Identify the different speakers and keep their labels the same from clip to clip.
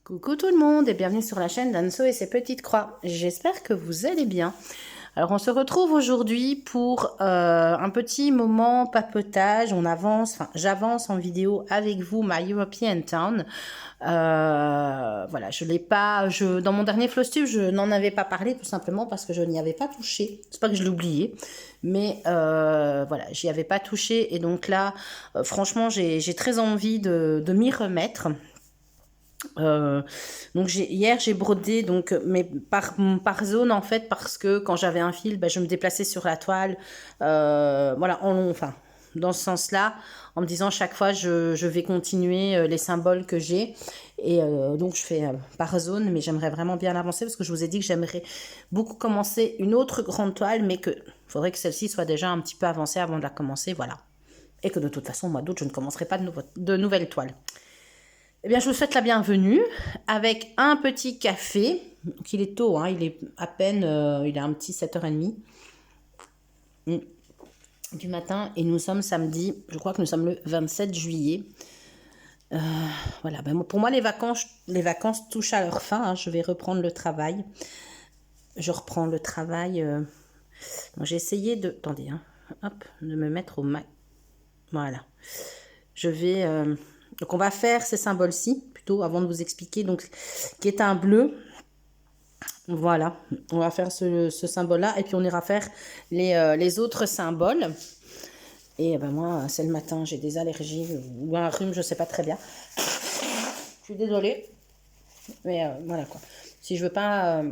Speaker 1: Coucou tout le monde et bienvenue sur la chaîne d'Anso et ses petites croix. J'espère que vous allez bien. Alors on se retrouve aujourd'hui pour un petit moment papotage. On avance, enfin j'avance en vidéo avec vous My European Town. Voilà, je l'ai pas, dans mon dernier Flostube, je n'en avais pas parlé tout simplement parce que je n'y avais pas touché. C'est pas que je l'ai oublié, mais voilà, j'y avais pas touché et donc là, franchement, j'ai très envie de m'y remettre. Donc hier j'ai brodé donc mais par zone en fait parce que quand j'avais un fil je me déplaçais sur la toile voilà en long, enfin dans ce sens là en me disant chaque fois je vais continuer les symboles que j'ai et donc je fais par zone, mais j'aimerais vraiment bien avancer parce que je vous ai dit que j'aimerais beaucoup commencer une autre grande toile, mais que faudrait que celle-ci soit déjà un petit peu avancée avant de la commencer, voilà, et que de toute façon moi d'autres je ne commencerai pas de nouvelles toiles. Eh bien, je vous souhaite la bienvenue avec un petit café. Donc, il est tôt, hein, il est à peine, il est un petit 7h30 du matin. Et nous sommes samedi, je crois que nous sommes le 27 juillet. Voilà, pour moi, les vacances touchent à leur fin. Hein, je vais reprendre le travail. Je reprends le travail. J'ai essayé de... Attendez, hein, hop, de me mettre au max. Voilà. Je vais... donc, on va faire ces symboles-ci, plutôt, avant de vous expliquer. Donc, qui est un bleu. Voilà. On va faire ce symbole-là. Et puis, on ira faire les autres symboles. Et moi, c'est le matin. J'ai des allergies ou un rhume, je ne sais pas très bien. Je suis désolée. Mais voilà, quoi. Si je veux pas...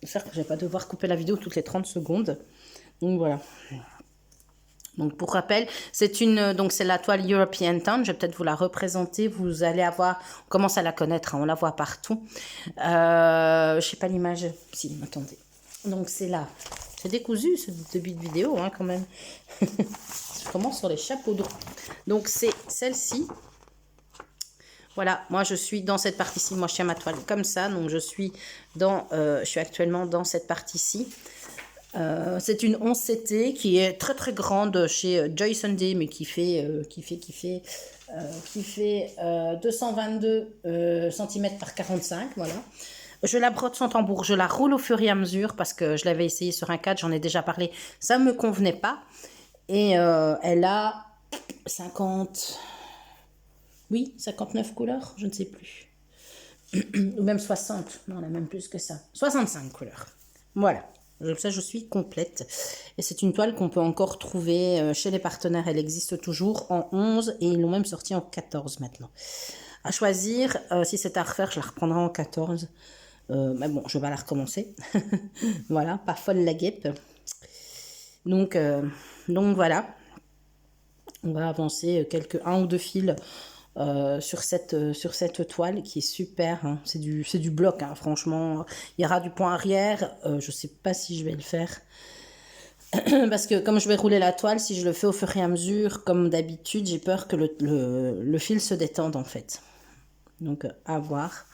Speaker 1: j'espère que je ne vais pas devoir couper la vidéo toutes les 30 secondes. Donc, voilà. Donc pour rappel, c'est la toile European Town. Je vais peut-être vous la représenter. Vous allez avoir, on commence à la connaître, hein, on la voit partout. Je sais pas l'image. Si, attendez. Donc c'est là. C'est décousu ce début de vidéo, hein, quand même. Je commence sur les chapeaux de roue. Donc c'est celle-ci. Voilà, moi je suis dans cette partie-ci. Moi je tiens ma toile comme ça, donc je suis actuellement dans cette partie-ci. C'est une 11CT qui est très très grande chez Joy Sunday, mais qui fait 222 cm par 45, voilà. Je la brode sans tambour, je la roule au fur et à mesure parce que je l'avais essayé sur un cadre, j'en ai déjà parlé, ça ne me convenait pas. Et elle a 59 couleurs, je ne sais plus. Ou même 60, non, on a même plus que ça. 65 couleurs, voilà. Comme ça, je suis complète. Et c'est une toile qu'on peut encore trouver chez les partenaires. Elle existe toujours en 11 et ils l'ont même sortie en 14 maintenant. À choisir, si c'est à refaire, je la reprendrai en 14. Mais bon, je vais la recommencer. Voilà, pas folle la guêpe. Donc voilà. On va avancer un ou deux fils sur cette toile qui est super, hein. C'est du bloc, hein, franchement. Il y aura du point arrière, je sais pas si je vais le faire parce que comme je vais rouler la toile, si je le fais au fur et à mesure comme d'habitude, j'ai peur que le fil se détende en fait. Donc à voir.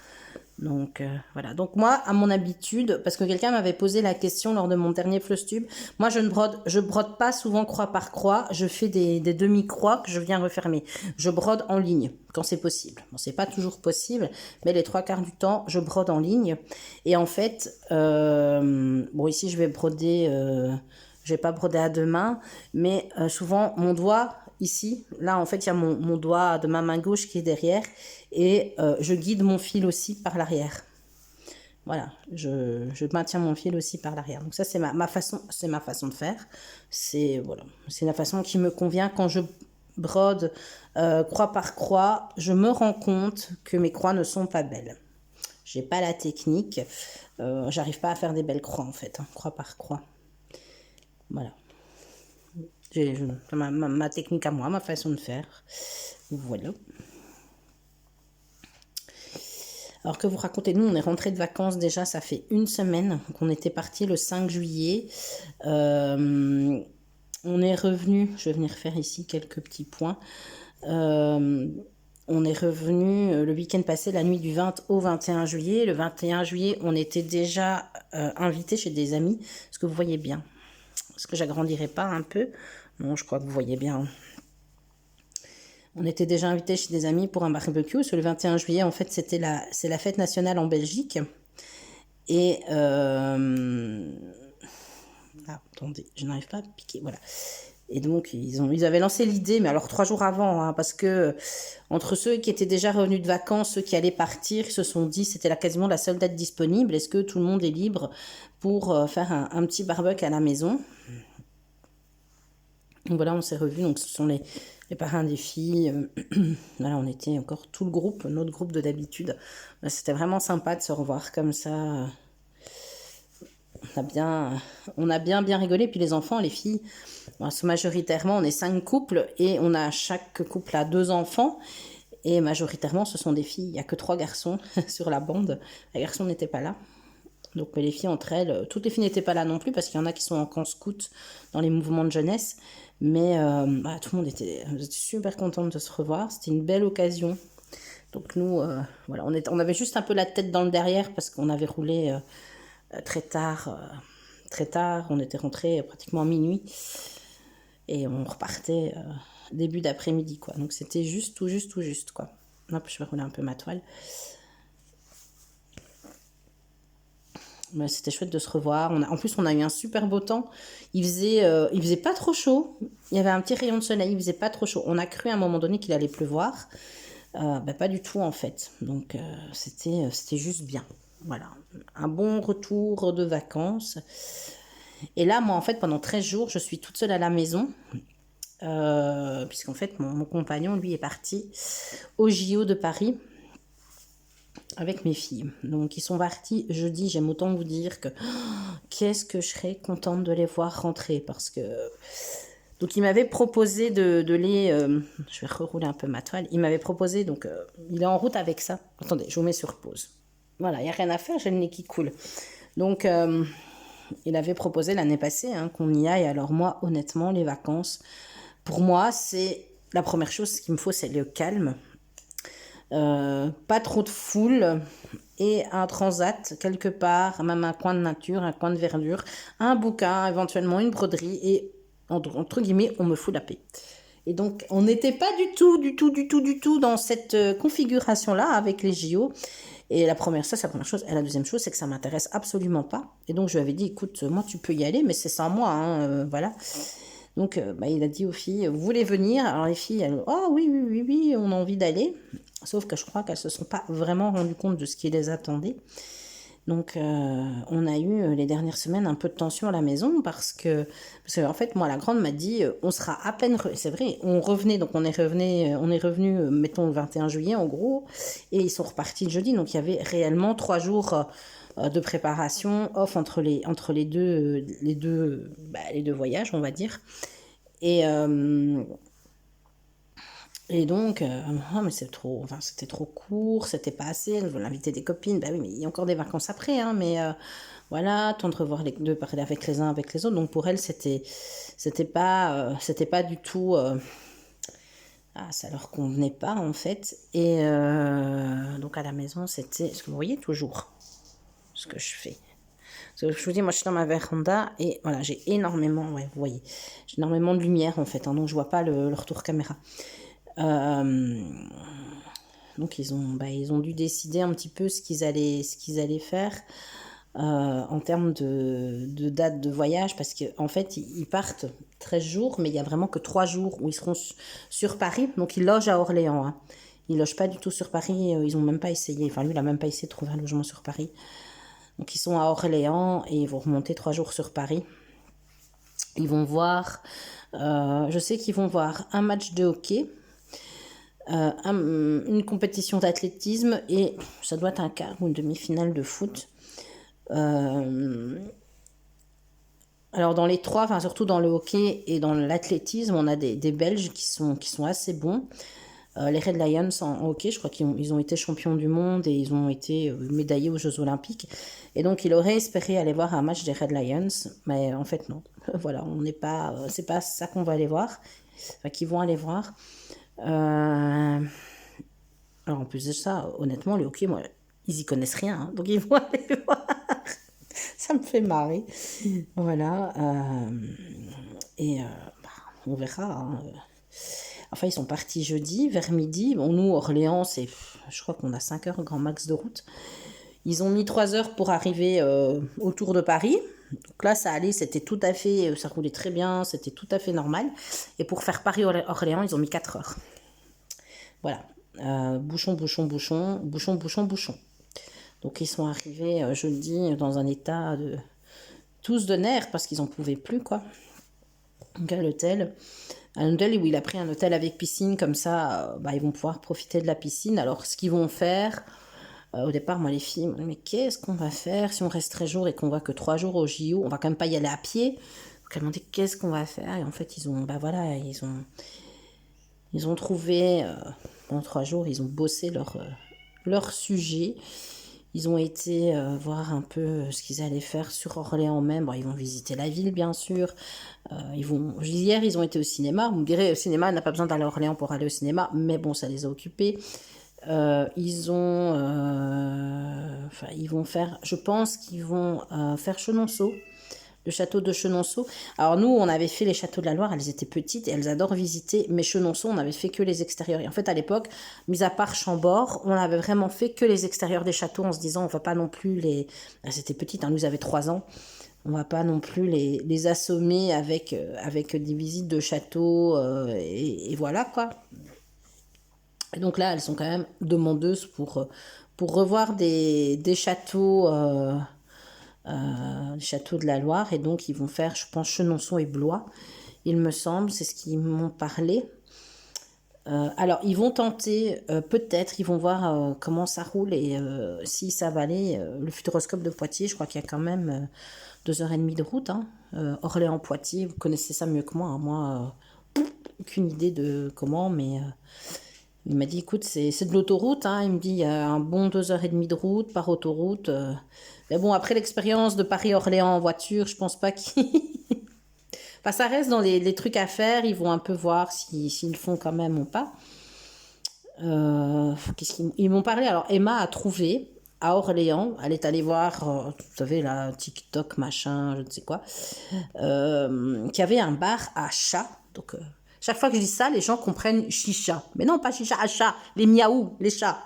Speaker 1: Donc voilà, donc moi à mon habitude, parce que quelqu'un m'avait posé la question lors de mon dernier Flostube, moi je brode pas souvent croix par croix, je fais des demi-croix que je viens refermer. Je brode en ligne quand c'est possible. Bon, c'est pas toujours possible, mais les 3/4 du temps je brode en ligne. Et en fait, bon ici je vais broder, je vais pas broder à deux mains, mais souvent mon doigt ici, là en fait il y a mon doigt de ma main gauche qui est derrière et je guide mon fil aussi par l'arrière. Voilà, je maintiens mon fil aussi par l'arrière. Donc ça c'est ma façon de faire. C'est la façon qui me convient. Quand je brode croix par croix, je me rends compte que mes croix ne sont pas belles. J'ai pas la technique, j'arrive pas à faire des belles croix en fait, hein, croix par croix. Voilà. J'ai ma technique à moi, ma façon de faire. Voilà. Alors que vous racontez, nous on est rentré de vacances déjà, ça fait une semaine qu'on était parti le 5 juillet. On est revenu, je vais venir faire ici quelques petits points. On est revenu le week-end passé, la nuit du 20 au 21 juillet. Le 21 juillet, on était déjà invités chez des amis. Est-ce que vous voyez bien? Est-ce que j'agrandirai pas un peu? Non, je crois que vous voyez bien. On était déjà invités chez des amis pour un barbecue. Sur le 21 juillet, en fait, c'est la fête nationale en Belgique. Et attendez, je n'arrive pas à piquer. Voilà. Et donc, ils avaient lancé l'idée, mais alors 3 jours avant, hein, parce que entre ceux qui étaient déjà revenus de vacances, ceux qui allaient partir, ils se sont dit, c'était quasiment la seule date disponible. Est-ce que tout le monde est libre pour faire un petit barbecue à la maison? Donc voilà, on s'est revus. Donc, ce sont les parrains des filles. Voilà, on était encore tout le groupe, notre groupe de d'habitude. C'était vraiment sympa de se revoir comme ça. On a bien rigolé. Puis les enfants, les filles, majoritairement, on est 5 couples et on a chaque couple a 2 enfants. Et majoritairement, ce sont des filles. Il n'y a que 3 garçons sur la bande. Les garçons n'étaient pas là. Donc les filles entre elles, toutes les filles n'étaient pas là non plus parce qu'il y en a qui sont en camp scout dans les mouvements de jeunesse. Mais tout le monde était super contente de se revoir. C'était une belle occasion. Donc nous, voilà, on avait juste un peu la tête dans le derrière parce qu'on avait roulé très tard. Très tard, on était rentrés pratiquement à minuit. Et on repartait début d'après-midi, quoi. Donc c'était juste, tout juste, quoi. Hop, je vais rouler un peu ma toile. Mais c'était chouette de se revoir. En plus, on a eu un super beau temps. Il faisait pas trop chaud. Il y avait un petit rayon de soleil. Il faisait pas trop chaud. On a cru à un moment donné qu'il allait pleuvoir. Pas du tout, en fait. Donc, c'était juste bien. Voilà. Un bon retour de vacances. Et là, moi, en fait, pendant 13 jours, je suis toute seule à la maison. Puisqu'en fait, mon compagnon, lui, est parti au JO de Paris avec mes filles. Donc, ils sont partis jeudi. J'aime autant vous dire que qu'est-ce que je serais contente de les voir rentrer parce que... Donc, il m'avait proposé de les... je vais rerouler un peu ma toile. Il m'avait proposé, donc, il est en route avec ça. Attendez, je vous mets sur pause. Voilà, il n'y a rien à faire, j'ai le nez qui coule. Donc, il avait proposé l'année passée qu'on y aille. Alors moi, honnêtement, les vacances, pour moi, c'est... La première chose qu'il me faut, c'est le calme. Pas trop de foule et un transat quelque part, même un coin de nature, un coin de verdure, un bouquin, éventuellement une broderie et entre guillemets, on me fout la paix. Et donc, on n'était pas du tout dans cette configuration-là avec les JO. Et la première, ça, c'est la première chose. Et la deuxième chose, c'est que ça m'intéresse absolument pas. Et donc, je lui avais dit, écoute, moi, tu peux y aller, mais c'est sans moi, voilà. Donc, il a dit aux filles, vous voulez venir? Alors, les filles, elles, oh oui, on a envie d'aller. Sauf que je crois qu'elles ne se sont pas vraiment rendues compte de ce qui les attendait. Donc, on a eu les dernières semaines un peu de tension à la maison parce que en fait, moi, la grande m'a dit, on sera à peine... C'est vrai, on revenait, donc on est revenu, mettons, le 21 juillet, en gros, et ils sont repartis le jeudi. Donc, il y avait réellement 3 jours de préparation off entre les deux voyages, on va dire. Et donc, mais c'était trop court, c'était pas assez, je voulais inviter des copines, oui, mais il y a encore des vacances après, mais voilà, temps de revoir de parler avec les uns, avec les autres. Donc pour elle, c'était pas du tout, ça leur convenait pas en fait. Et donc à la maison, c'était, est-ce que vous voyez toujours ce que je fais? Je vous dis, moi je suis dans ma véranda et voilà, j'ai énormément, vous voyez, j'ai énormément de lumière en fait, donc je vois pas le retour caméra. Donc ils ont dû décider un petit peu ce qu'ils allaient faire en termes de date de voyage parce qu'en fait ils partent 13 jours mais il n'y a vraiment que 3 jours où ils seront sur Paris, donc ils logent à Orléans. Ils logent pas du tout sur Paris, ils ont même pas essayé, lui il a même pas essayé de trouver un logement sur Paris. Donc ils sont à Orléans et ils vont remonter 3 jours sur Paris. Ils vont voir, je sais qu'ils vont voir un match de hockey, une compétition d'athlétisme et ça doit être un quart ou une demi-finale de foot. Alors dans les trois, surtout dans le hockey et dans l'athlétisme, on a des Belges qui sont assez bons. Les Red Lions en hockey, je crois qu'ils ont été champions du monde et ils ont été médaillés aux Jeux Olympiques. Et donc, il aurait espéré aller voir un match des Red Lions, mais en fait, non. Voilà, on n'est pas... c'est pas ça qu'on va aller voir, qu'ils vont aller voir. Alors, en plus de ça, honnêtement, le hockey, moi, ils y connaissent rien, donc ils vont aller voir. Ça me fait marrer. Voilà. Et on verra, Enfin, ils sont partis jeudi, vers midi. Bon, nous, Orléans, je crois qu'on a 5 heures grand max de route. Ils ont mis 3 heures pour arriver autour de Paris. Donc là, ça allait, c'était tout à fait, ça roulait très bien, c'était tout à fait normal. Et pour faire Paris-Orléans, ils ont mis 4 heures. Voilà. Bouchon, bouchon, bouchon, bouchon, bouchon, bouchon. Donc ils sont arrivés jeudi dans un état de tous de nerfs parce qu'ils n'en pouvaient plus, quoi. Donc à l'hôtel. Un hôtel où il a pris un hôtel avec piscine, comme ça, ils vont pouvoir profiter de la piscine. Alors, ce qu'ils vont faire, au départ, moi, les filles m'ont dit, mais qu'est-ce qu'on va faire si on reste 13 jours et qu'on voit que 3 jours au JO, on va quand même pas y aller à pied. Donc, elles m'ont dit, qu'est-ce qu'on va faire? Et en fait, ils ont trouvé, pendant 3 jours, ils ont bossé leur sujet. Ils ont été voir un peu ce qu'ils allaient faire sur Orléans même. Bon, ils vont visiter la ville, bien sûr. Hier, ils ont été au cinéma. Vous me direz, au cinéma, on n'a pas besoin d'aller à Orléans pour aller au cinéma. Mais bon, ça les a occupés. Ils vont faire... Je pense qu'ils vont faire Chenonceau. Le château de Chenonceau. Alors nous, on avait fait les châteaux de la Loire, elles étaient petites et elles adorent visiter, mais Chenonceau, on avait fait que les extérieurs. Et en fait, à l'époque, mis à part Chambord, on avait vraiment fait que les extérieurs des châteaux en se disant, on va pas non plus les... Elles étaient petites, hein, nous, avaient 3 ans. On va pas non plus les assommer avec des visites de châteaux, et voilà, quoi. Et donc là, elles sont quand même demandeuses pour revoir des châteaux... les châteaux de la Loire, et donc ils vont faire, je pense, Chenonceau et Blois, il me semble, c'est ce qu'ils m'ont parlé. Alors ils vont tenter, peut-être, ils vont voir comment ça roule et si ça va aller. Le Futuroscope de Poitiers, je crois qu'il y a quand même 2h30 de route, hein. Orléans-Poitiers, vous connaissez ça mieux que moi, hein. Moi, aucune idée de comment, mais il m'a dit, écoute, c'est de l'autoroute, hein. Il me dit, il y a un bon 2h30 de route par autoroute. Mais bon, après l'expérience de Paris-Orléans en voiture, je pense pas qu'ils... Enfin, ça reste dans les trucs à faire. Ils vont un peu voir s'ils le font quand même ou pas. Ils m'ont parlé. Alors, Emma a trouvé à Orléans, elle est allée voir, vous savez, là, TikTok, machin, je ne sais quoi, qu'il y avait un bar à chat. Donc, chaque fois que je dis ça, les gens comprennent chicha. Mais non, pas chicha à chat, les miaou, les chats.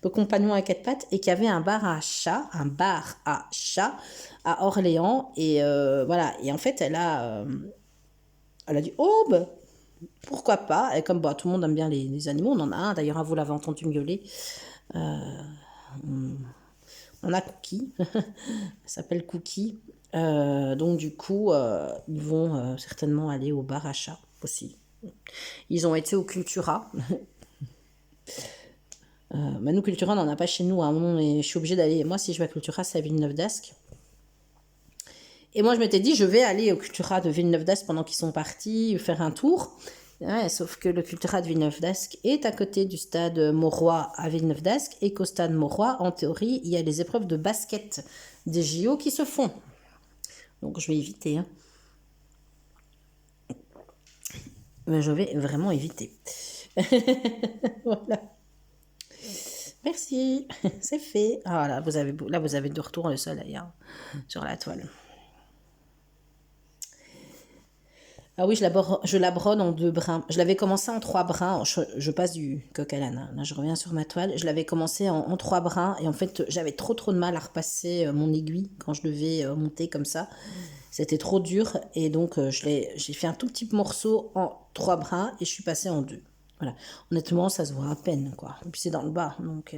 Speaker 1: Donc, compagnon à 4 pattes. Et qu'il y avait un bar à chat à Orléans. Et voilà. Et en fait, elle a dit, oh, bah, pourquoi pas. Et comme bah, tout le monde aime bien les animaux, on en a un. D'ailleurs, vous l'avez entendu miauler. On a Cookie. Elle s'appelle Cookie. Donc, du coup, ils vont certainement aller au bar à chat aussi. Ils ont été au Cultura. Nous, Cultura, on n'en a pas chez nous. À un moment, je suis obligée d'aller. Moi, si je vais à Cultura, c'est à Villeneuve-d'Ascq. Et moi, je m'étais dit, je vais aller au Cultura de Villeneuve-d'Ascq pendant qu'ils sont partis, faire un tour. Ouais, sauf que le Cultura de Villeneuve-d'Ascq est à côté du stade Mauroy à Villeneuve-d'Ascq et qu'au stade Mauroy, en théorie, il y a les épreuves de basket des JO qui se font. Donc, je vais éviter. Hein. Mais je vais vraiment éviter. Voilà. Merci, c'est fait. Ah là, vous avez de retour le soleil hein, sur la toile. Ah oui, je la brode en 2 brins. Je l'avais commencé en 3 brins. Je passe du coq à l'âne. Là, je reviens sur ma toile. Je l'avais commencé en 3 brins. Et en fait, j'avais trop de mal à repasser mon aiguille quand je devais monter comme ça. C'était trop dur. Et donc, j'ai fait un tout petit morceau en 3 brins et je suis passée en 2. Voilà. Honnêtement, ça se voit à peine, quoi. Et puis, c'est dans le bas. Donc,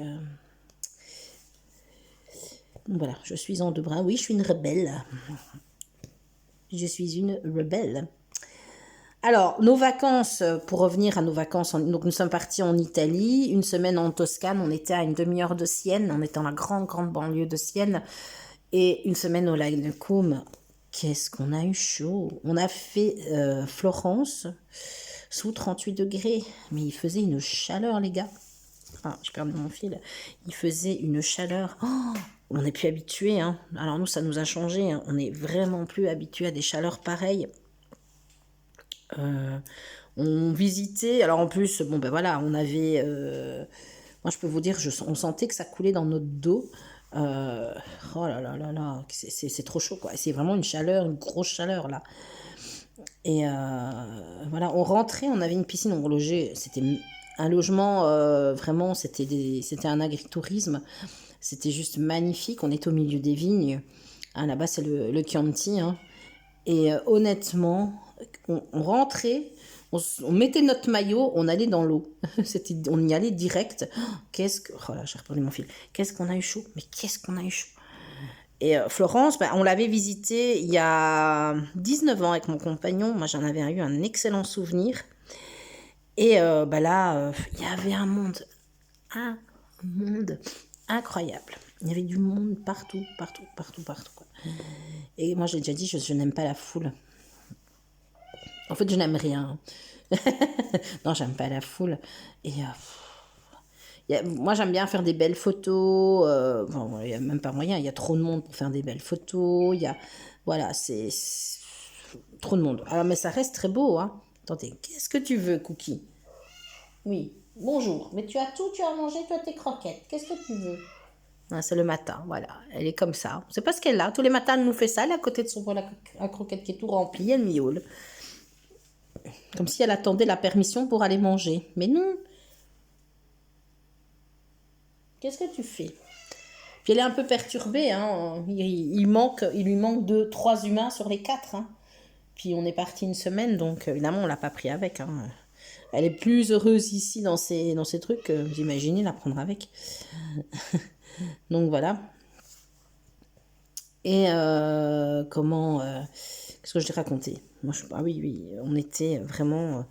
Speaker 1: voilà, je suis en 2 brins. Oui, je suis une rebelle. Je suis une rebelle. Alors, nos vacances, pour revenir à nos vacances, donc nous sommes partis en Italie, 1 semaine en Toscane, on était à une demi-heure de Sienne, on était dans la grande banlieue de Sienne, et 1 semaine au lac de Côme. Qu'est-ce qu'on a eu chaud! On a fait Florence, sous 38 degrés, mais il faisait une chaleur, les gars. Ah, j'ai perdu mon fil. Il faisait une chaleur. Oh, on n'est plus habitué, hein. Alors nous, ça nous a changé, hein. On n'est vraiment plus habitué à des chaleurs pareilles. On visitait, alors en plus, bon ben voilà, on avait, moi je peux vous dire, on sentait que ça coulait dans notre dos. Oh là là là là, c'est trop chaud quoi. C'est vraiment une chaleur, une grosse chaleur là. Et voilà, on rentrait, on avait une piscine, on logeait, c'était un logement, vraiment, c'était un agritourisme. C'était juste magnifique, on était au milieu des vignes. Ah, là-bas, c'est le Chianti, hein. Et honnêtement, on rentrait, on mettait notre maillot, on allait dans l'eau. On y allait direct. Oh là, j'ai reperdu mon fil. Qu'est-ce qu'on a eu chaud? Mais qu'est-ce qu'on a eu chaud? Et Florence, bah, on l'avait visité il y a 19 ans avec mon compagnon. Moi, j'en avais eu un excellent souvenir. Et bah là, il y avait un monde incroyable. Il y avait du monde partout, partout, partout, partout, quoi. Et moi, j'ai déjà dit, je n'aime pas la foule. En fait, je n'aime rien. Non, j'aime pas la foule. Et moi, j'aime bien faire des belles photos. Bon, il n'y a même pas moyen. Il y a trop de monde pour faire des belles photos. Voilà, c'est trop de monde. Alors, mais ça reste très beau, hein. Attendez, qu'est-ce que tu veux, Cookie? Oui, bonjour. Mais tu as tout, tu as mangé, tu as tes croquettes. Qu'est-ce que tu veux? Ah, c'est le matin, voilà. Elle est comme ça. C'est pas ce qu'elle a. Tous les matins, elle nous fait ça. Elle est à côté de son bol à croquette qui est tout rempli. Elle miaule. Comme si elle attendait la permission pour aller manger. Mais non. Qu'est-ce que tu fais? Puis elle est un peu perturbée. Hein. Il lui manque 3 humains sur les 4. Hein. Puis on est parti une semaine, donc évidemment, on l'a pas pris avec. Hein. Elle est plus heureuse ici dans ces trucs. Vous imaginez la prendre avec. Donc voilà. Et qu'est-ce que je t'ai raconté? Ah oui, on était vraiment...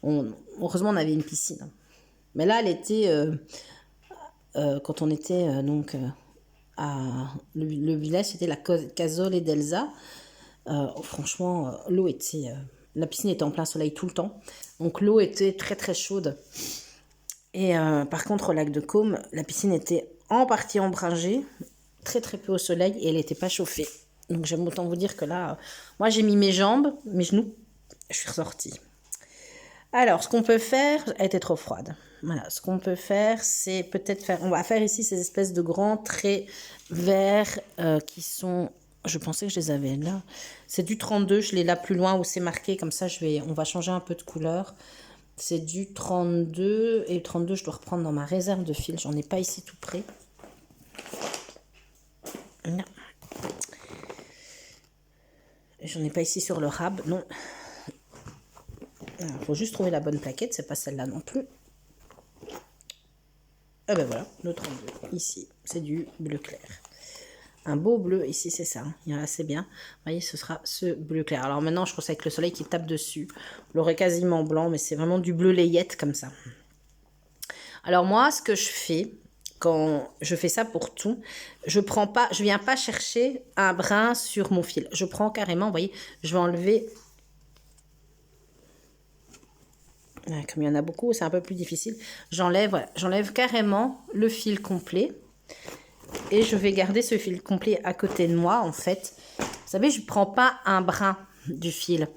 Speaker 1: heureusement, on avait une piscine. Mais là, elle était... quand on était donc le village, c'était la Casole d'Elsa. Franchement, l'eau était... la piscine était en plein soleil tout le temps. Donc l'eau était très très chaude. Et par contre, au lac de Caume, la piscine était en partie ombragée, très très peu au soleil, et elle n'était pas chauffée. Donc j'aime autant vous dire que là, moi j'ai mis mes jambes, mes genoux, je suis ressortie. Alors, ce qu'on peut faire, elle était trop froide. Voilà, ce qu'on peut faire, c'est peut-être on va faire ici ces espèces de grands traits verts qui sont... Je pensais que je les avais là. C'est du 32, je l'ai là plus loin où c'est marqué, comme ça on va changer un peu de couleur. C'est du 32, et le 32, je dois reprendre dans ma réserve de fil. J'en ai pas ici tout près. Non. J'en ai pas ici sur le rab, non. Il faut juste trouver la bonne plaquette, c'est pas celle-là non plus. Ah ben voilà, le 32. Ici, c'est du bleu clair. Un beau bleu, ici c'est ça, il y en a assez bien. Vous voyez, ce sera ce bleu clair. Alors maintenant, je trouve ça avec le soleil qui tape dessus. On l'aurait quasiment blanc, mais c'est vraiment du bleu layette comme ça. Alors moi, ce que je fais, quand je fais ça pour tout, je viens pas chercher un brin sur mon fil. Je prends carrément, vous voyez, je vais enlever... Comme il y en a beaucoup, c'est un peu plus difficile. J'enlève carrément le fil complet. Et je vais garder ce fil complet à côté de moi, en fait. Vous savez, je ne prends pas un brin du fil.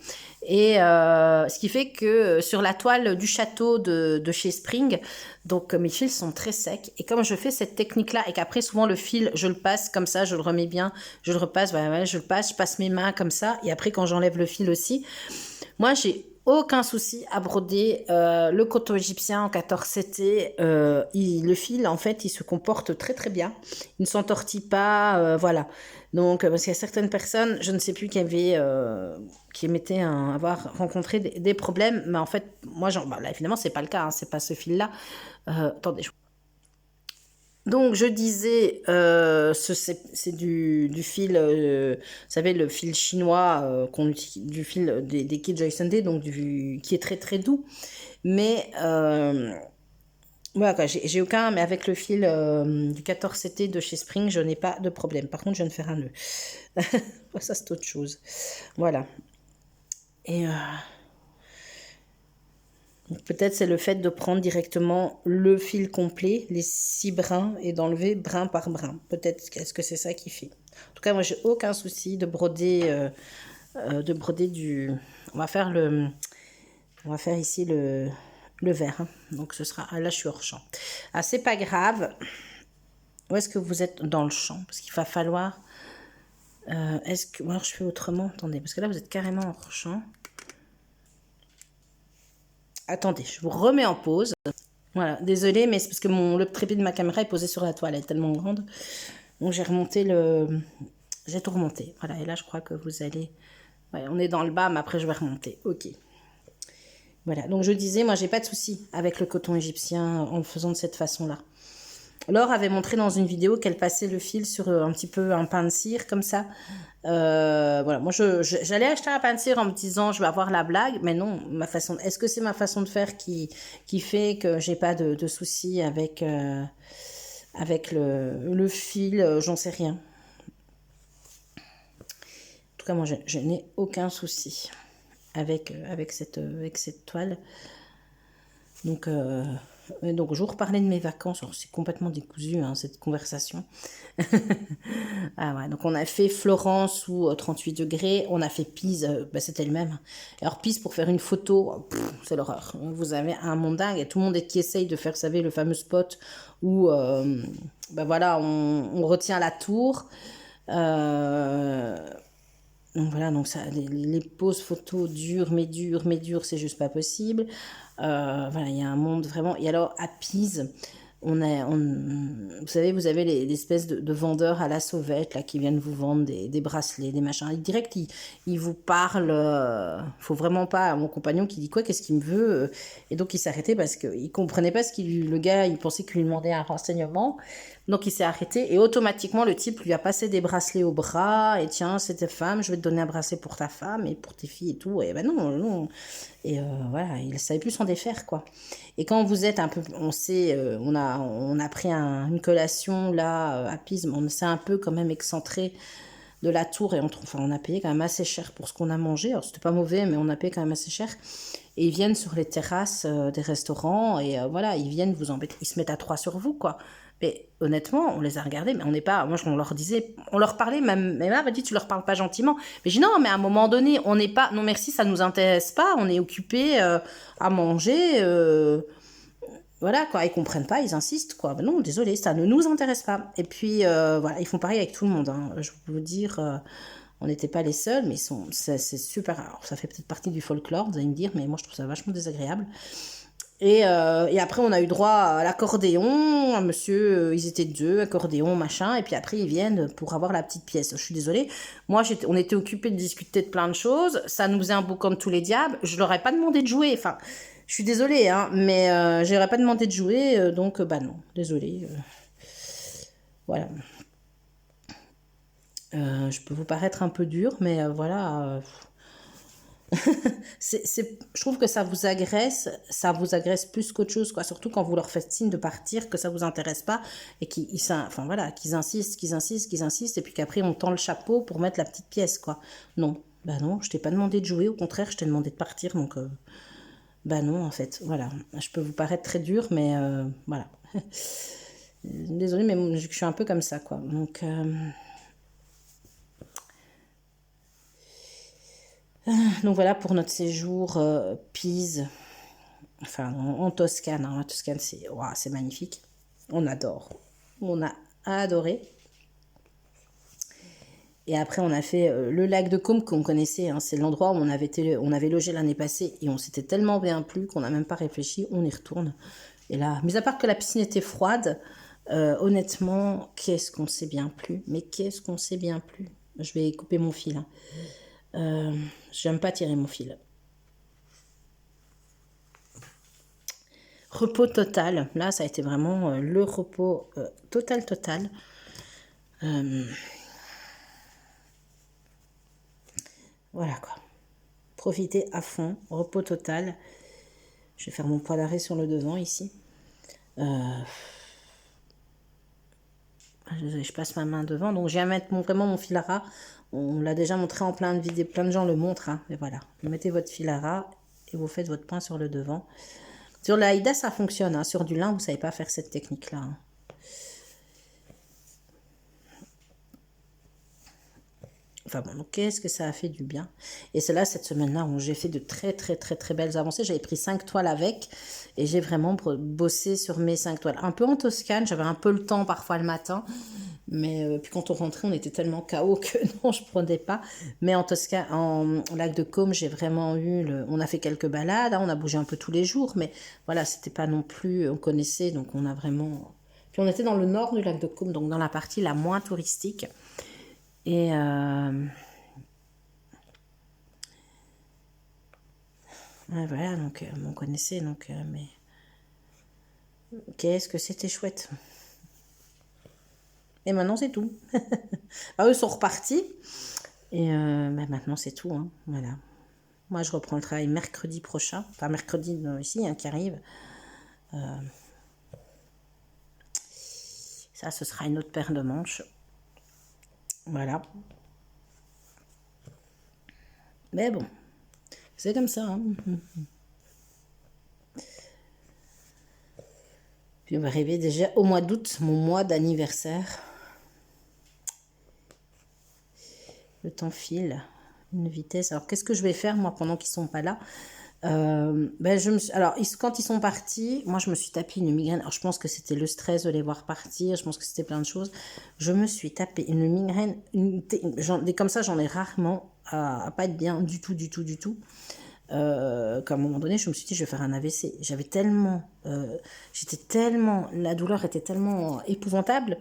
Speaker 1: Et ce qui fait que sur la toile du château de chez Spring, donc mes fils sont très secs. Et comme je fais cette technique-là, et qu'après souvent le fil, je le passe comme ça, je le remets bien, je le repasse, voilà, je passe mes mains comme ça. Et après, quand j'enlève le fil aussi, moi, j'ai aucun souci à broder le coton égyptien en 14CT. Le fil, en fait, il se comporte très très bien. Il ne s'entortille pas, voilà. Donc, parce qu'il y a certaines personnes, je ne sais plus, qui émettaient avoir rencontré des problèmes. Mais en fait, moi, là, évidemment, c'est pas le cas. Hein, c'est pas ce fil-là. Attendez, donc, je disais, c'est du fil, vous savez, le fil chinois du fil des Kid Joy Sunday, donc qui est très très doux. Mais, voilà, j'ai aucun, mais avec le fil du 14CT de chez Spring, je n'ai pas de problème. Par contre, je viens de faire un nœud. Ça, c'est autre chose. Voilà. Et... peut-être c'est le fait de prendre directement le fil complet, les 6 brins, et d'enlever brin par brin. Peut-être est-ce que c'est ça qui fait. En tout cas, moi, j'ai aucun souci de broder, du... On va faire ici le vert. Hein. Donc, ce sera... Ah, là, je suis hors champ. Ah, c'est pas grave. Où est-ce que vous êtes dans le champ? Parce qu'il va falloir... Ou alors, je fais autrement. Attendez, parce que là, vous êtes carrément hors champ. Attendez, je vous remets en pause. Voilà, désolée, mais c'est parce que le trépied de ma caméra est posé sur la toile, elle est tellement grande. Donc j'ai remonté j'ai tout remonté. Voilà, et là je crois que vous allez... Ouais, on est dans le bas, mais après je vais remonter. Ok. Voilà, donc je disais, moi j'ai pas de souci avec le coton égyptien en le faisant de cette façon-là. Laure avait montré dans une vidéo qu'elle passait le fil sur un petit peu un pain de cire comme ça. Voilà, moi j'allais acheter un pain de cire en me disant je vais avoir la blague, mais non, est-ce que c'est ma façon de faire qui fait que j'ai pas de soucis avec, avec le fil, j'en sais rien. En tout cas, moi je n'ai aucun souci avec cette toile. Donc je vous reparlais de mes vacances. C'est complètement décousu, hein, cette conversation. Ah ouais, donc on a fait Florence sous 38 degrés. On a fait Pise, c'était le même. Alors Pise, pour faire une photo, c'est l'horreur. Vous avez un monde dingue. Et tout le monde qui essaye de faire, vous savez, le fameux spot où voilà, on retient la tour. Donc voilà, donc ça, les poses photos dures, mais c'est juste pas possible. Voilà, il y a un monde vraiment. Et alors, à Pise, vous savez, vous avez l'espèce de vendeurs à la sauvette là, qui viennent vous vendre des bracelets, des machins. Direct, ils vous parlent. Faut vraiment pas. Mon compagnon qui dit quoi, qu'est-ce qu'il me veut. Et donc, il s'est arrêté parce qu'il comprenait pas le gars, il pensait qu'il lui demandait un renseignement. Donc il s'est arrêté et automatiquement le type lui a passé des bracelets au bras et tiens c'est ta femme, je vais te donner un bracelet pour ta femme et pour tes filles et tout. Et ben non. Et voilà, il ne savait plus s'en défaire quoi. Et quand vous êtes un peu, on sait, on a pris une collation là à Pise, on s'est un peu quand même excentré de la tour et on a payé quand même assez cher pour ce qu'on a mangé. Alors c'était pas mauvais mais on a payé quand même assez cher. Et ils viennent sur les terrasses des restaurants et voilà, ils viennent vous embêter, ils se mettent à 3 sur vous quoi. Mais honnêtement, on les a regardés, mais on n'est pas. Moi, on leur disait, on leur parlait, même mère m'a dit, tu leur parles pas gentiment. Mais j'ai dit, non, mais à un moment donné, on n'est pas. Non, merci, ça nous intéresse pas. On est occupé à manger. Voilà, quoi. Ils comprennent pas, ils insistent, quoi. Ben non, désolé, ça ne nous intéresse pas. Et puis, voilà, ils font pareil avec tout le monde. Hein. Je peux vous dire, on n'était pas les seuls, mais c'est super. Alors, ça fait peut-être partie du folklore, vous allez me dire, mais moi, je trouve ça vachement désagréable. Et après, on a eu droit à l'accordéon, un monsieur, ils étaient 2, accordéon, machin, et puis après, ils viennent pour avoir la petite pièce. Je suis désolée, moi, on était occupés de discuter de plein de choses, ça nous faisait un beau comme tous les diables, je leur ai pas demandé de jouer, enfin, je suis désolée, hein, mais je leur ai pas demandé de jouer, donc, bah non, désolée. Voilà. Je peux vous paraître un peu dur, mais voilà... je trouve que ça vous agresse plus qu'autre chose, quoi. Surtout quand vous leur faites signe de partir, que ça vous intéresse pas et enfin voilà, qu'ils insistent, et puis qu'après on tend le chapeau pour mettre la petite pièce, quoi. Non, bah non, je t'ai pas demandé de jouer, au contraire, je t'ai demandé de partir, donc bah non, en fait, voilà. Je peux vous paraître très dur, mais voilà. Désolée, mais je suis un peu comme ça, quoi. Donc voilà pour notre séjour Pise, enfin en Toscane. Hein. La Toscane, c'est magnifique. On adore. On a adoré. Et après, on a fait le lac de Côme qu'on connaissait. Hein. C'est l'endroit où on avait logé l'année passée et on s'était tellement bien plu qu'on n'a même pas réfléchi. On y retourne. Et là, mis à part que la piscine était froide, honnêtement, qu'est-ce qu'on s'est bien plu. Mais qu'est-ce qu'on s'est bien plu. Je vais couper mon fil. Hein. J'aime pas tirer mon fil. Repos total. Là, ça a été vraiment le repos total. Voilà quoi. Profitez à fond. Repos total. Je vais faire mon poil d'arrêt sur le devant ici. Je passe ma main devant. Donc, je viens mettre vraiment mon fil à ras. On l'a déjà montré en plein de vidéos. Plein de gens le montrent. Hein. Mais voilà. Vous mettez votre fil à ras et vous faites votre point sur le devant. Sur la Aïda, ça fonctionne. Hein. Sur du lin, vous ne savez pas faire cette technique-là. Hein. Enfin bon, donc qu'est-ce que ça a fait du bien. Et c'est là, cette semaine-là, où j'ai fait de très belles avancées. J'avais pris 5 toiles avec et j'ai vraiment bossé sur mes 5 toiles. Un peu en Toscane, j'avais un peu le temps parfois le matin. Mais puis quand on rentrait, on était tellement KO que non, je prenais pas. Mais en Toscane, en lac de Côme, j'ai vraiment eu on a fait quelques balades, hein, on a bougé un peu tous les jours, mais voilà, c'était pas non plus, on connaissait, donc on a vraiment. Puis on était dans le nord du lac de Côme, donc dans la partie la moins touristique. Et ouais, voilà, donc on connaissait, donc mais qu'est-ce que c'était chouette. Et maintenant c'est tout. Eux sont repartis. Et bah, maintenant c'est tout, hein, voilà. Moi je reprends le travail mercredi prochain, enfin mercredi ici hein, qui arrive. Ça ce sera une autre paire de manches. Voilà. Mais bon, c'est comme ça. Hein. Puis on va arriver déjà au mois d'août, mon mois d'anniversaire. Le temps file, une vitesse. Alors qu'est-ce que je vais faire moi pendant qu'ils sont pas là? Ben alors quand ils sont partis, moi je me suis tapé une migraine. Alors je pense que c'était le stress de les voir partir, je pense que c'était plein de choses. Je me suis tapé une migraine, comme ça j'en ai rarement à pas être bien du tout, du tout, du tout. Qu'à un moment donné, je me suis dit, je vais faire un AVC. La douleur était tellement épouvantable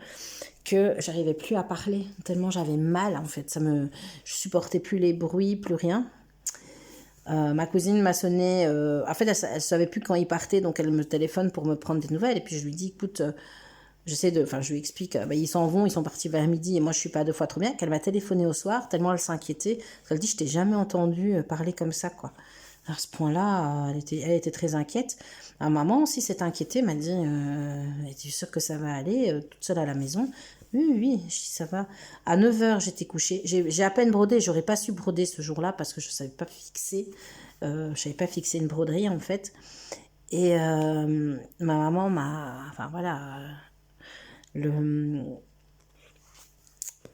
Speaker 1: que j'arrivais plus à parler, tellement j'avais mal en fait. Je supportais plus les bruits, plus rien. Ma cousine m'a sonné, en fait elle savait plus quand il partait, donc elle me téléphone pour me prendre des nouvelles, et puis je lui dis, écoute, je lui explique, ils s'en vont, ils sont partis vers midi, et moi je suis pas 2 fois trop bien, qu'elle m'a téléphoné au soir, tellement elle s'inquiétait, elle dit, je t'ai jamais entendu parler comme ça, quoi. À ce point-là, elle était très inquiète. Ma maman aussi s'est inquiétée, m'a dit, es-tu sûre que ça va aller, toute seule à la maison? Oui, oui, je dis ça va. À 9h, j'étais couchée. J'ai à peine brodé, j'aurais pas su broder ce jour-là parce que je savais pas fixer. Je savais pas fixer une broderie en fait. Et ma maman m'a. Enfin voilà. Le,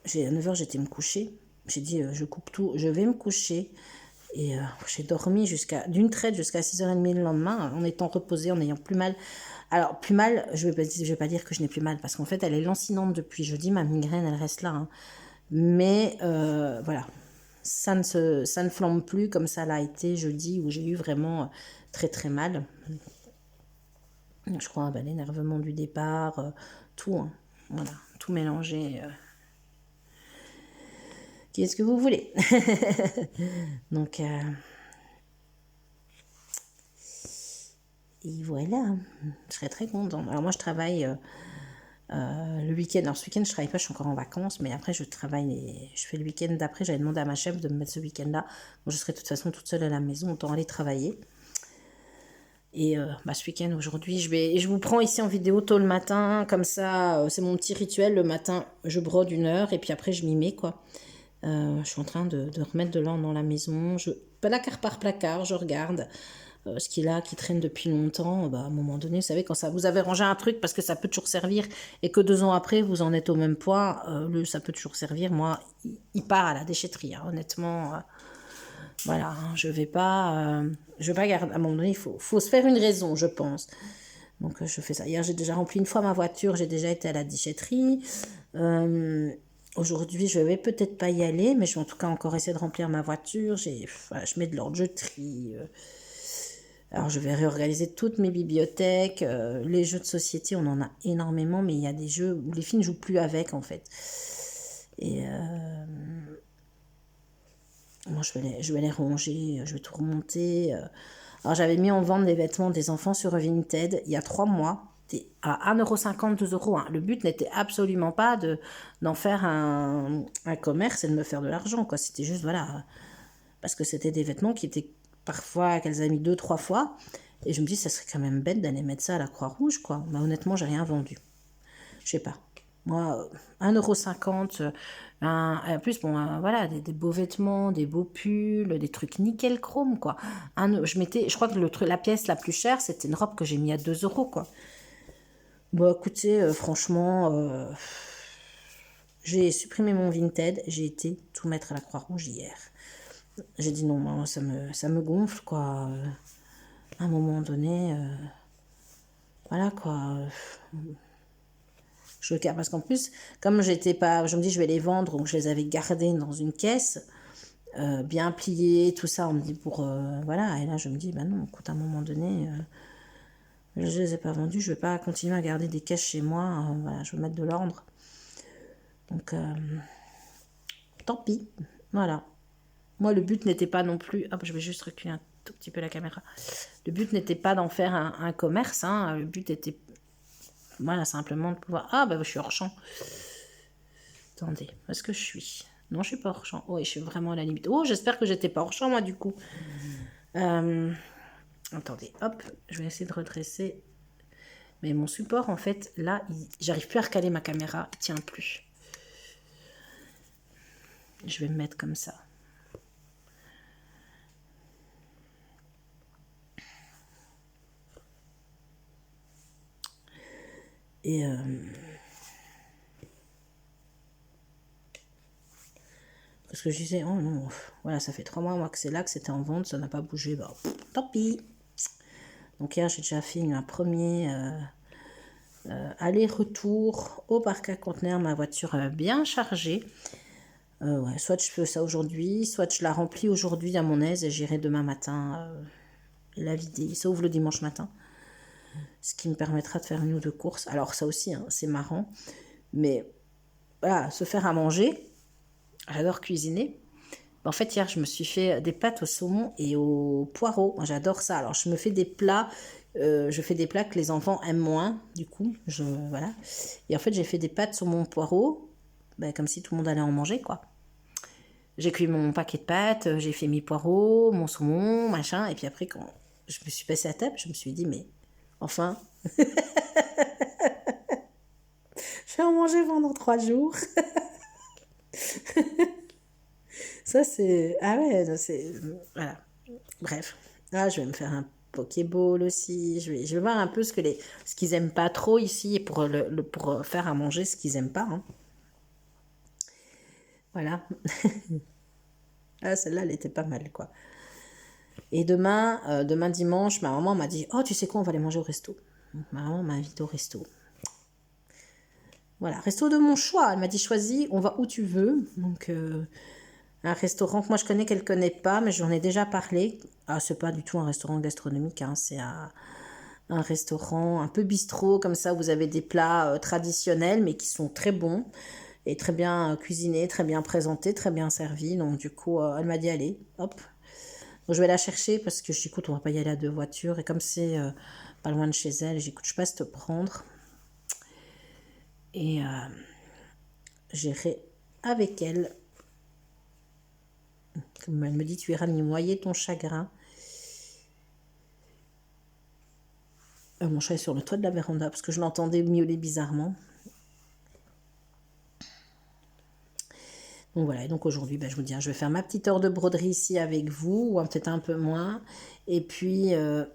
Speaker 1: à 9h, j'étais me coucher. J'ai dit, je coupe tout, je vais me coucher. Et j'ai dormi d'une traite jusqu'à 6h30 le lendemain, en étant reposée, en ayant plus mal. Alors, plus mal, je vais pas dire que je n'ai plus mal, parce qu'en fait, elle est lancinante depuis jeudi, ma migraine, elle reste là. Hein. Mais voilà, ça ne flambe plus comme ça l'a été jeudi, où j'ai eu vraiment très très mal. Je crois, l'énervement du départ, tout, hein. Voilà, tout mélangé. Qu'est-ce que vous voulez? Donc, et voilà, je serais très contente. Alors moi, je travaille le week-end. Alors ce week-end, je travaille pas, je suis encore en vacances, mais après, je travaille. Je fais le week-end d'après. J'avais demandé à ma chef de me mettre ce week-end-là. Bon, je serai de toute façon toute seule à la maison, autant aller travailler. Et ce week-end, aujourd'hui, je vous prends ici en vidéo tôt le matin, comme ça, c'est mon petit rituel. Le matin, je brode 1 heure et puis après, je m'y mets, quoi. Je suis en train de remettre de l'ordre dans la maison. Placard par placard, je regarde ce qu'il a qui traîne depuis longtemps. À un moment donné, vous savez, quand vous avez rangé un truc parce que ça peut toujours servir et que 2 ans après, vous en êtes au même point, ça peut toujours servir. Moi, il part à la déchetterie, hein, honnêtement. Voilà, hein, je vais pas garder. À un moment donné, il faut se faire une raison, je pense. Donc, je fais ça. Hier, j'ai déjà rempli 1 fois ma voiture. J'ai déjà été à la déchetterie. Aujourd'hui, je vais peut-être pas y aller, mais je vais en tout cas encore essayer de remplir ma voiture. Je mets de l'ordre, je trie. Alors, je vais réorganiser toutes mes bibliothèques. Les jeux de société, on en a énormément, mais il y a des jeux où les filles ne jouent plus avec, en fait. Et moi, je vais les ranger, je vais tout remonter. Alors, j'avais mis en vente des vêtements des enfants sur Vinted il y a 3 mois. À 1,50 €, 2 €. Hein. Le but n'était absolument pas d'en faire un commerce et de me faire de l'argent, quoi. C'était juste, voilà, parce que c'était des vêtements qui étaient parfois, qu'elles avaient mis 2, 3 fois. Et je me dis, ça serait quand même bête d'aller mettre ça à la Croix-Rouge, quoi. Mais honnêtement, j'ai rien vendu. Je sais pas. Moi, 1,50 €. En plus, bon, voilà, des beaux vêtements, des beaux pulls, des trucs nickel chrome, quoi. Je crois que la pièce la plus chère, c'était une robe que j'ai mis à 2 €, quoi. Bon, écoutez, franchement, j'ai supprimé mon Vinted, j'ai été tout mettre à la Croix-Rouge hier. J'ai dit non, moi, ça me gonfle, quoi. À un moment donné, voilà, quoi. Je garde parce qu'en plus, comme j'étais pas, je me dis je vais les vendre, donc je les avais gardés dans une caisse, bien pliées, tout ça. On me dit pour voilà. Et là je me dis bah non, écoute, à un moment donné, je les ai pas vendus, je vais pas continuer à garder des caisses chez moi. Voilà, je veux mettre de l'ordre. Donc tant pis, voilà. Moi le but n'était pas non plus. Hop, je vais juste reculer un tout petit peu la caméra. Le but n'était pas d'en faire un commerce. Hein. Le but était voilà, simplement de pouvoir... Ah, bah je suis hors champ. Attendez, où est-ce que je suis? Non, je suis pas hors champ. Oui, je suis vraiment à la limite. Oh, j'espère que j'étais pas hors champ, moi, du coup. Attendez, hop, je vais essayer de redresser. Mais mon support, en fait, là, j'arrive plus à recaler ma caméra. Il tient plus. Je vais me mettre comme ça. Et... Parce que je disais, oh non, voilà, ça fait 3 mois, moi, que c'est là, que c'était en vente, ça n'a pas bougé. Bah, tant pis. Donc hier, j'ai déjà fait un premier aller-retour au parc à conteneurs, ma voiture bien chargée. Ouais, soit je fais ça aujourd'hui, soit je la remplis aujourd'hui à mon aise et j'irai demain matin la vider. Ça ouvre le dimanche matin, ce qui me permettra de faire une ou deux courses. Alors ça aussi, hein, c'est marrant, mais voilà, se faire à manger, j'adore cuisiner. En fait, hier, je me suis fait des pâtes au saumon et au poireau. Moi, j'adore ça. Alors, je me fais des plats, je fais des plats que les enfants aiment moins, du coup, voilà. Et en fait, j'ai fait des pâtes saumon poireau, ben, comme si tout le monde allait en manger, quoi. J'ai cuit mon paquet de pâtes, j'ai fait mes poireaux, mon saumon, machin. Et puis après, quand je me suis passée à table, je me suis dit, mais enfin, je vais en manger pendant 3 jours. Ça, c'est... Ah ouais, c'est... Voilà. Bref. Là, je vais me faire un Pokéball aussi. Je vais voir un peu ce qu'ils aiment pas trop ici pour, pour faire à manger ce qu'ils aiment pas. Hein. Voilà. Ah, celle-là, elle était pas mal, quoi. Et demain dimanche, ma maman m'a dit, oh, tu sais quoi, on va aller manger au resto. Donc, ma maman m'a invité au resto. Voilà, resto de mon choix. Elle m'a dit, choisis, on va où tu veux. Donc, un restaurant que moi je connais, qu'elle connaît pas, mais j'en ai déjà parlé. Ah, c'est pas du tout un restaurant gastronomique, hein, c'est un restaurant un peu bistrot, comme ça, vous avez des plats traditionnels, mais qui sont très bons, et très bien cuisinés, très bien présentés, très bien servis. Donc, du coup, elle m'a dit, allez, hop. Donc, je vais la chercher, parce que j'écoute, on va pas y aller à 2 voitures, et comme c'est pas loin de chez elle, j'écoute, je passe te prendre. Et j'irai avec elle. Comme elle me dit, tu iras noyer ton chagrin. Mon chat est sur le toit de la véranda parce que je l'entendais miauler bizarrement. Donc voilà, et donc aujourd'hui, ben, je vous dis, hein, je vais faire ma petite heure de broderie ici avec vous, ou peut-être un peu moins. Et puis, je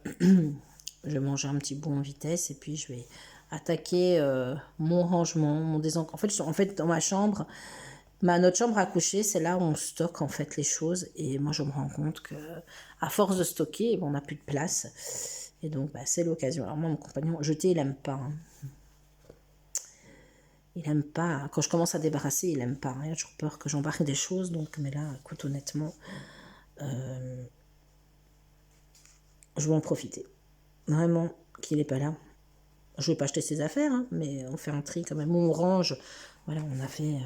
Speaker 1: vais manger un petit bout en vitesse et puis je vais attaquer mon rangement, mon désencombrement. En fait, dans ma chambre, notre chambre à coucher, c'est là où on stocke en fait les choses. Et moi, je me rends compte que à force de stocker, on n'a plus de place. Et donc, bah, c'est l'occasion. Alors moi, mon compagnon, jeter, il n'aime pas. Hein. Il n'aime pas. Quand je commence à débarrasser, il n'aime pas. Il a toujours peur que j'embarque des choses. Donc, mais là, écoute, honnêtement, je vais en profiter. Vraiment, qu'il n'est pas là. Je ne vais pas acheter ses affaires, hein, mais on fait un tri quand même. On range. Voilà, on a fait...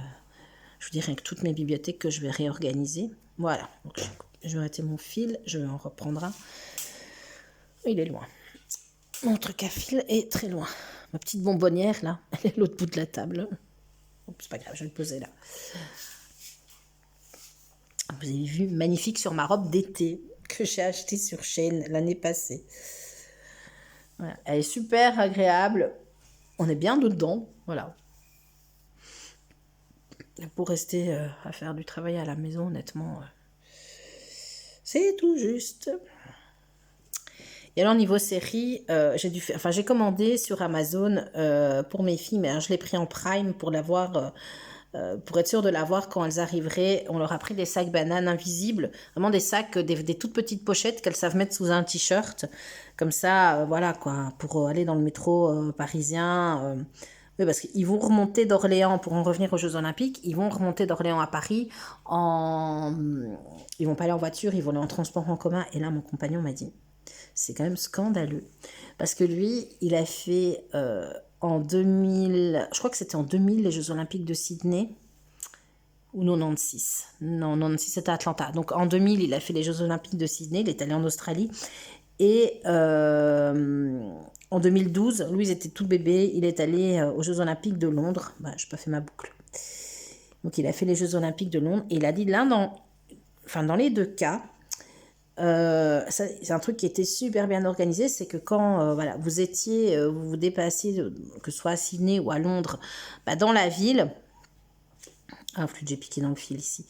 Speaker 1: je vous dirais que toutes mes bibliothèques que je vais réorganiser. Voilà. Donc, je vais arrêter mon fil. Je vais en reprendre un. Il est loin. Mon truc à fil est très loin. Ma petite bonbonnière, là, elle est à l'autre bout de la table. Oh, c'est pas grave, je vais le poser là. Vous avez vu, magnifique sur ma robe d'été que j'ai achetée sur Shein l'année passée. Voilà. Elle est super agréable. On est bien dedans. Voilà. Pour rester à faire du travail à la maison, honnêtement, c'est tout juste. Et alors, niveau série, j'ai commandé sur Amazon pour mes filles, mais hein, je l'ai pris en Prime pour l'avoir, pour être sûre de l'avoir quand elles arriveraient. On leur a pris des sacs bananes invisibles, vraiment des sacs, des toutes petites pochettes qu'elles savent mettre sous un t-shirt. Comme ça, voilà quoi, pour aller dans le métro parisien. Oui, parce qu'ils vont remonter d'Orléans, pour en revenir aux Jeux Olympiques, ils vont remonter d'Orléans à Paris en... Ils vont pas aller en voiture, ils vont aller en transport en commun. Et là, mon compagnon m'a dit, c'est quand même scandaleux. Parce que lui, il a fait en 2000, je crois que c'était en 2000, les Jeux Olympiques de Sydney, ou 96. Non, 96, c'était à Atlanta. Donc en 2000, il a fait les Jeux Olympiques de Sydney, il est allé en Australie. Et en 2012, lui, il était tout bébé, il est allé aux Jeux Olympiques de Londres. Bah, je n'ai pas fait ma boucle. Donc il a fait les Jeux Olympiques de Londres et il a dit dans les deux cas, c'est un truc qui était super bien organisé, c'est que quand voilà, vous vous dépassiez, que ce soit à Sydney ou à Londres, bah, dans la ville, ah, flûte, j'ai piqué dans le fil ici.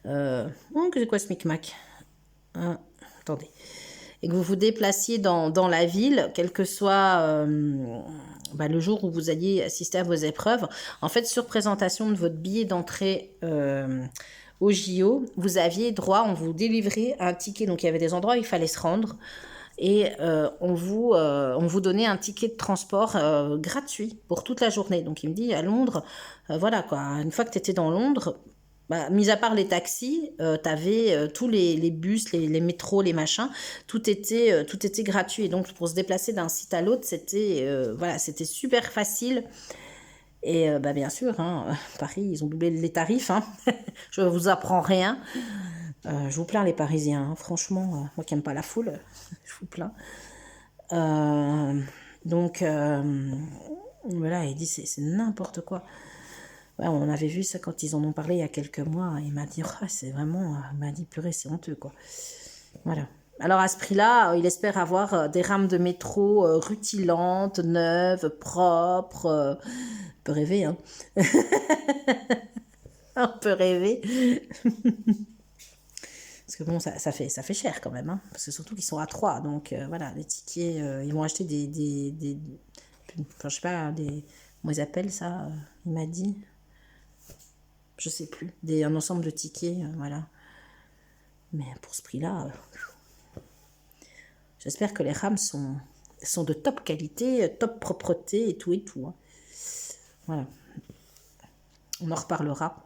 Speaker 1: C'est quoi ce micmac? Attendez. Et que vous vous déplaciez dans la ville, quel que soit le jour où vous alliez assister à vos épreuves, en fait, sur présentation de votre billet d'entrée au JO, vous aviez droit, on vous délivrait un ticket. Donc, il y avait des endroits où il fallait se rendre. Et on vous donnait un ticket de transport gratuit pour toute la journée. Donc il me dit, à Londres, voilà quoi, une fois que tu étais dans Londres, bah, mis à part les taxis, tu avais tous les bus, les métros, les machins, tout était gratuit. Et donc pour se déplacer d'un site à l'autre, c'était super facile. Et bien sûr, hein, Paris, ils ont doublé les tarifs. Hein. Je vous apprends rien. Je vous plains les Parisiens, hein. Franchement, moi qui n'aime pas la foule, je vous plains. Donc voilà, il dit c'est n'importe quoi. Ouais, on avait vu ça quand ils en ont parlé il y a quelques mois. Il m'a dit, oh, c'est vraiment, il m'a dit, purée, c'est honteux quoi. Voilà. Alors à ce prix-là, il espère avoir des rames de métro rutilantes, neuves, propres. On peut rêver, hein. On peut rêver. Parce que bon, ça fait cher quand même, hein. Parce que surtout qu'ils sont à 3. Donc voilà, les tickets, ils vont acheter enfin, je sais pas, comment ils appellent ça, il m'a dit. Je sais plus. Un ensemble de tickets, voilà. Mais pour ce prix-là, j'espère que les rames sont de top qualité, top propreté et tout, hein. Voilà. On en reparlera.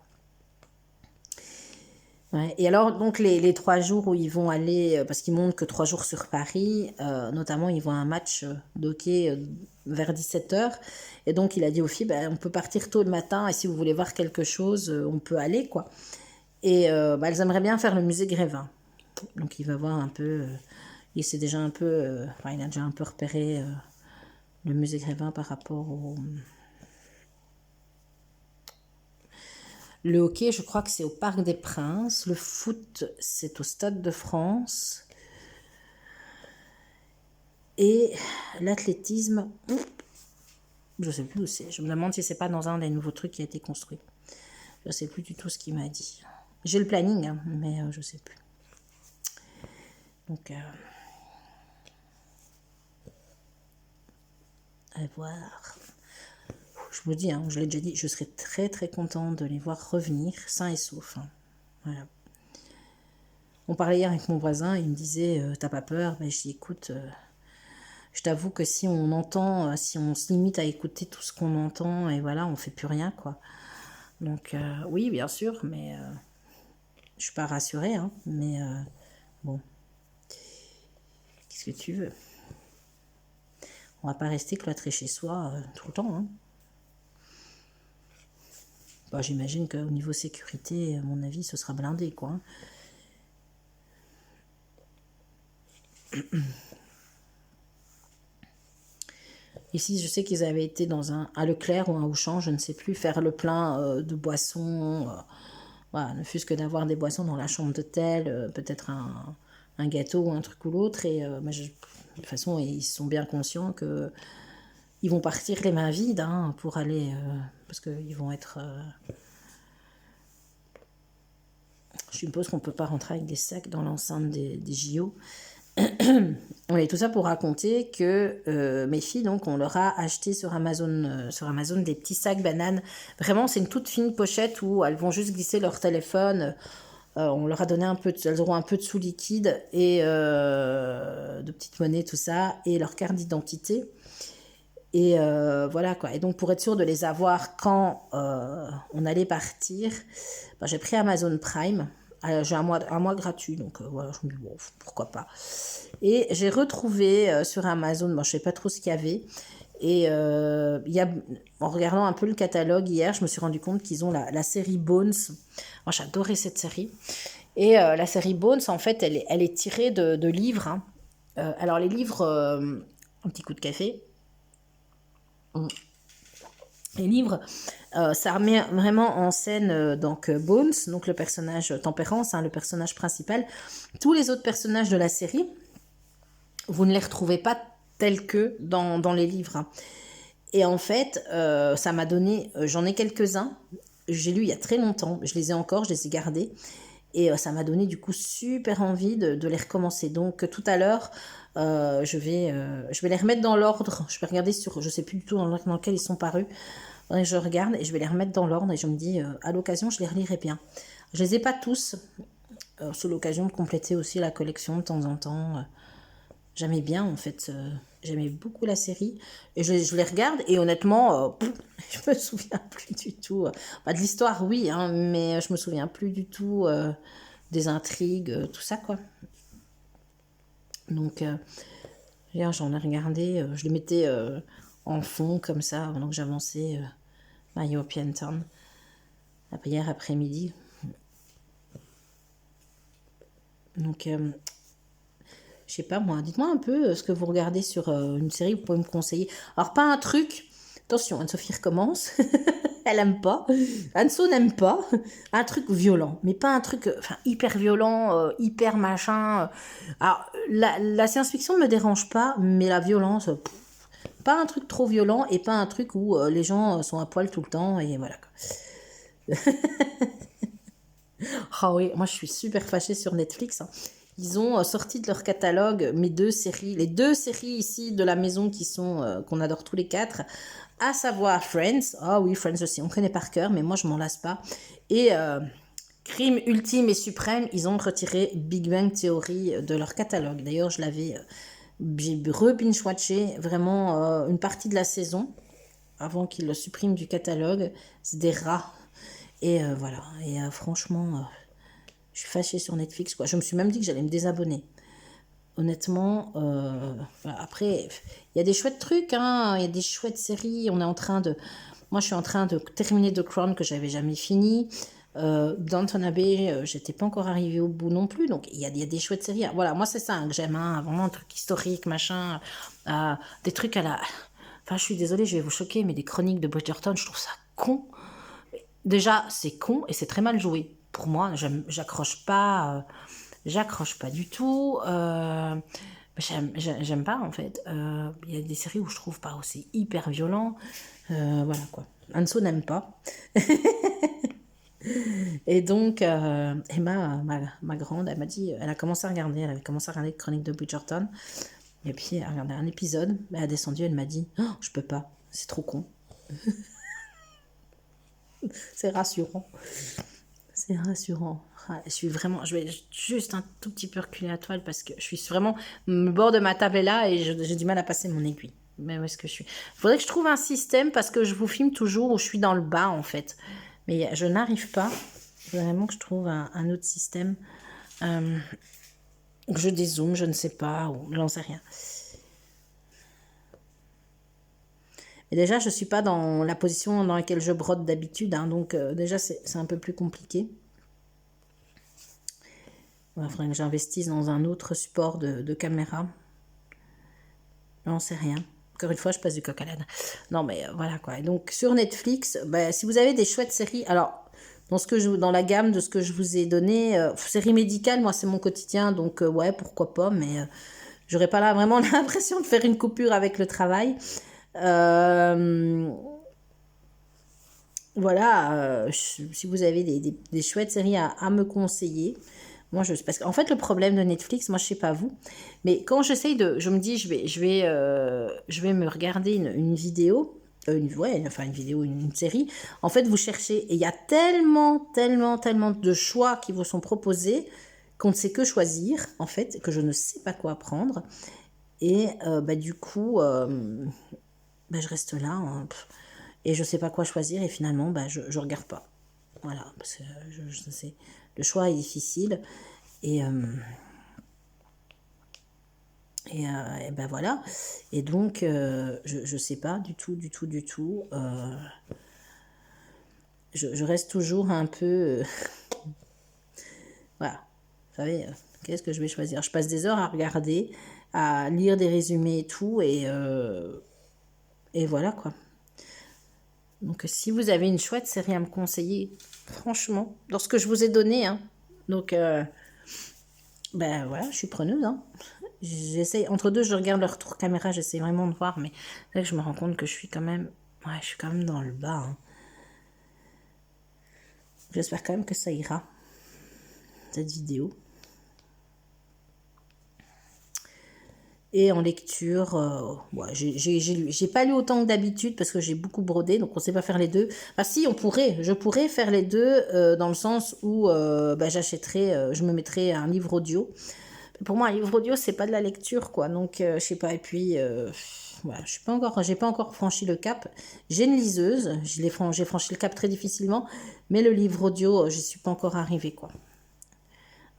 Speaker 1: Ouais. Et alors, donc, les 3 jours où ils vont aller, parce qu'ils montent que 3 jours sur Paris, notamment, ils vont à un match d'hockey vers 17h. Et donc, il a dit aux filles, on peut partir tôt le matin, et si vous voulez voir quelque chose, on peut aller, quoi. Et elles aimeraient bien faire le musée Grévin. Donc, il va voir un peu, il sait déjà un peu, il a déjà un peu repéré le musée Grévin par rapport au... Le hockey, je crois que c'est au Parc des Princes. Le foot, c'est au Stade de France. Et l'athlétisme, je ne sais plus où c'est. Je me demande si c'est pas dans un des nouveaux trucs qui a été construit. Je ne sais plus du tout ce qu'il m'a dit. J'ai le planning, hein, mais je ne sais plus. Donc, à voir. Je me dis, hein, je l'ai déjà dit, je serais très très contente de les voir revenir sains et saufs. Hein. Voilà. On parlait hier avec mon voisin, il me disait, t'as pas peur? Je dis, écoute, je t'avoue que si on entend, si on se limite à écouter tout ce qu'on entend, et voilà, on fait plus rien, quoi. Donc, oui, bien sûr, mais je suis pas rassurée, hein, mais bon, qu'est-ce que tu veux? On va pas rester cloîtré chez soi tout le temps, hein. J'imagine qu'au niveau sécurité, à mon avis, ce sera blindé, quoi. Ici, je sais qu'ils avaient été à Leclerc ou un Auchan, je ne sais plus, faire le plein de boissons. Voilà, ne fût-ce que d'avoir des boissons dans la chambre d'hôtel, peut-être un gâteau ou un truc ou l'autre. Et de toute façon, ils sont bien conscients que ils vont partir les mains vides, hein, pour aller... parce qu'ils vont être... je suppose qu'on ne peut pas rentrer avec des sacs dans l'enceinte des JO. Oui, tout ça pour raconter que mes filles, donc, on leur a acheté sur Amazon des petits sacs bananes. Vraiment, c'est une toute fine pochette où elles vont juste glisser leur téléphone. On leur a donné elles auront un peu de sous liquide et de petites monnaies, tout ça, et leur carte d'identité. Et voilà quoi. Et donc pour être sûr de les avoir quand on allait partir, ben, j'ai pris Amazon Prime. J'ai un mois gratuit, donc voilà, je me dis bon, pourquoi pas. Et j'ai retrouvé sur Amazon, bon, je sais pas trop ce qu'il y avait. Et en regardant un peu le catalogue hier, je me suis rendu compte qu'ils ont la série Bones. Moi, j'adorais cette série. Et la série Bones, en fait, elle est tirée de livres, hein. Alors les livres, un petit coup de café. Les livres, ça remet vraiment en scène donc Bones, donc le personnage Tempérance, hein, le personnage principal. Tous les autres personnages de la série, vous ne les retrouvez pas tels que dans les livres, hein. Et en fait, ça m'a donné, j'en ai quelques-uns, j'ai lu il y a très longtemps, je les ai encore, je les ai gardés. Et ça m'a donné du coup super envie de les recommencer. Donc tout à l'heure, je vais les remettre dans l'ordre. Je vais regarder sur, je sais plus du tout dans lequel ils sont parus. Je regarde et je vais les remettre dans l'ordre et je me dis, à l'occasion, je les relirai bien. Je les ai pas tous. C'est l'occasion de compléter aussi la collection de temps en temps. J'aimais bien en fait, j'aimais beaucoup la série et je les regarde et honnêtement, je me souviens plus du tout. Bah, de l'histoire oui, hein, mais je me souviens plus du tout des intrigues, tout ça quoi. Donc hier j'en ai regardé, je les mettais en fond comme ça pendant que j'avançais My European Town. Après hier après-midi. Donc je sais pas moi, dites-moi un peu ce que vous regardez sur une série, vous pouvez me conseiller. Alors pas un truc, attention, Anne-Sophie recommence, elle aime pas, Anso n'aime pas, un truc violent, mais pas un truc hyper violent, hyper machin. Alors la science-fiction ne me dérange pas, mais la violence, pas un truc trop violent et pas un truc où les gens sont à poil tout le temps et voilà quoi. Ah oui, moi je suis super fâchée sur Netflix, hein. Ils ont sorti de leur catalogue les deux séries ici de la maison qui sont qu'on adore tous les quatre, à savoir Friends. Ah oui, Friends aussi, on connaît par cœur, mais moi je m'en lasse pas. Et crime ultime et suprême, ils ont retiré Big Bang Theory de leur catalogue. D'ailleurs, j'ai re-binge-watché vraiment une partie de la saison avant qu'ils le suppriment du catalogue. C'est des rats. Et voilà. Et franchement, je suis fâchée sur Netflix, quoi. Je me suis même dit que j'allais me désabonner. Honnêtement, voilà. Après, il y a des chouettes trucs, hein. Il y a des chouettes séries. Moi, je suis en train de terminer The Crown que j'avais jamais fini. Downton Abbey, j'étais pas encore arrivée au bout non plus. Donc, il y a des chouettes séries. Voilà, moi, c'est ça hein, que j'aime, hein. Vraiment un truc historique, machin. Des trucs à la... Enfin, je suis désolée, je vais vous choquer, mais des chroniques de Bridgerton, je trouve ça con. Déjà, c'est con et c'est très mal joué. Pour moi, j'accroche pas du tout. J'aime pas en fait. Il y a des séries où je trouve pas aussi hyper violent. Voilà quoi. Anso n'aime pas. Et donc, Emma, ma grande, elle m'a dit, elle a commencé à regarder, elle avait commencé à regarder Chronique de Bridgerton. Et puis, elle a regardé un épisode, elle a descendu, elle m'a dit, oh, je peux pas, c'est trop con. C'est rassurant. C'est rassurant. Je vais juste un tout petit peu reculer la toile parce que je suis vraiment, le bord de ma table est là et j'ai du mal à passer mon aiguille. Mais où est-ce que je suis? Il faudrait que je trouve un système parce que je vous filme toujours où je suis dans le bas en fait. Mais je n'arrive pas. Il faut vraiment que je trouve un autre système. Que je dézoome, je ne sais pas, ou j'en sais rien. Et déjà, je ne suis pas dans la position dans laquelle je brode d'habitude, hein, donc déjà, c'est un peu plus compliqué. Il faudrait que j'investisse dans un autre support de caméra. J'en sais rien. Encore une fois, je passe du coq à l'âne. Non, mais voilà quoi. Et donc, sur Netflix, si vous avez des chouettes séries, alors, dans la gamme de ce que je vous ai donné, séries médicales, moi, c'est mon quotidien, donc ouais, pourquoi pas, mais j'aurais pas là vraiment l'impression de faire une coupure avec le travail. Voilà, si vous avez des chouettes séries à me conseiller, moi parce qu'en fait le problème de Netflix, moi je sais pas vous, mais quand je me dis je vais me regarder une vidéo, une série. En fait vous cherchez et il y a tellement de choix qui vous sont proposés qu'on ne sait que choisir en fait, que je ne sais pas quoi prendre et du coup ben, je reste là, hein, et je sais pas quoi choisir, et finalement, ben, je regarde pas. Voilà, parce que je sais, le choix est difficile, et, et ben voilà. Et donc, je sais pas du tout, du tout, du tout. Je reste toujours un peu... voilà. Vous savez, qu'est-ce que je vais choisir? Je passe des heures à regarder, à lire des résumés et tout, et voilà quoi. Donc si vous avez une chouette série à me conseiller, franchement, dans ce que je vous ai donné, hein. Donc, ben voilà, je suis preneuse, hein. J'essaye, entre deux, je regarde le retour caméra, j'essaie vraiment de voir, mais là, je me rends compte que je suis quand même, ouais, je suis quand même dans le bas, hein. J'espère quand même que ça ira, cette vidéo. Et en lecture, ouais, j'ai pas lu autant que d'habitude parce que j'ai beaucoup brodé, donc on sait pas faire les deux. Enfin si, je pourrais faire les deux dans le sens où bah, j'achèterais, je me mettrais un livre audio. Pour moi, un livre audio, c'est pas de la lecture, quoi. Donc, je sais pas. Et puis, voilà, j'ai pas encore franchi le cap. J'ai une liseuse, j'ai franchi le cap très difficilement, mais le livre audio, j'y suis pas encore arrivée, quoi.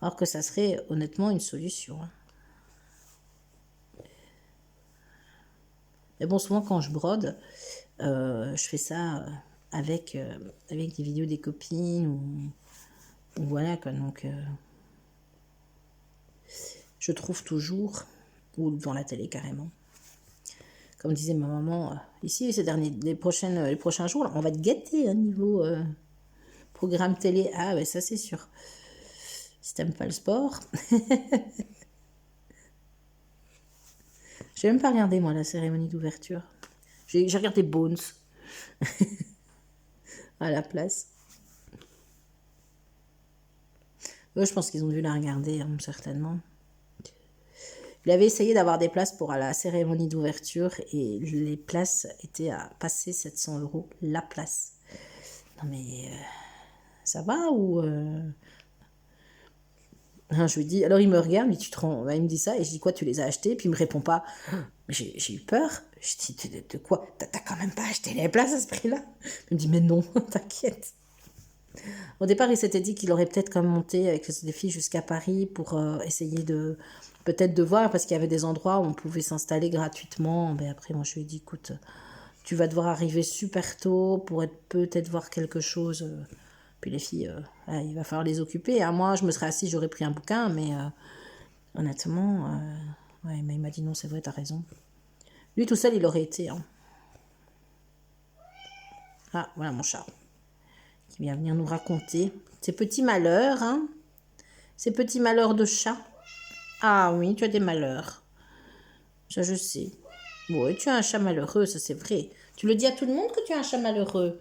Speaker 1: Alors que ça serait honnêtement une solution, hein. Mais bon, souvent quand je brode, je fais ça avec des vidéos des copines ou voilà, quoi. Donc, je trouve toujours, ou devant la télé carrément. Comme disait ma maman, ici, les prochains jours, là, on va te gâter, hein, niveau programme télé. Ah, ouais, ça, c'est sûr. Si t'aimes pas le sport. J'ai même pas regardé, moi, la cérémonie d'ouverture. J'ai regardé Bones à la place. Je pense qu'ils ont dû la regarder, hein, certainement. Il avait essayé d'avoir des places pour la cérémonie d'ouverture et les places étaient à passer 700 € la place. Non mais ça va ou je lui dis, alors il me regarde, il me dit ça et je dis quoi, tu les as achetés? Puis il me répond pas. J'ai eu peur. Je dis de quoi? T'as quand même pas acheté les places à ce prix-là? Il me dit mais non, t'inquiète. Au départ, il s'était dit qu'il aurait peut-être comme monté avec des filles jusqu'à Paris pour essayer de peut-être de voir, parce qu'il y avait des endroits où on pouvait s'installer gratuitement. Mais après, moi, je lui ai dit, écoute, tu vas devoir arriver super tôt pour peut-être voir quelque chose. Puis les filles, il va falloir les occuper. Hein. Moi, je me serais assise, j'aurais pris un bouquin, mais honnêtement, ouais, mais il m'a dit non, c'est vrai, t'as raison. Lui, tout seul, il aurait été. Hein. Ah, voilà mon chat qui vient venir nous raconter ses petits malheurs, hein. Ses petits malheurs de chat. Ah oui, tu as des malheurs. Ça, je sais. Oui, tu as un chat malheureux, ça c'est vrai. Tu le dis à tout le monde que tu as un chat malheureux.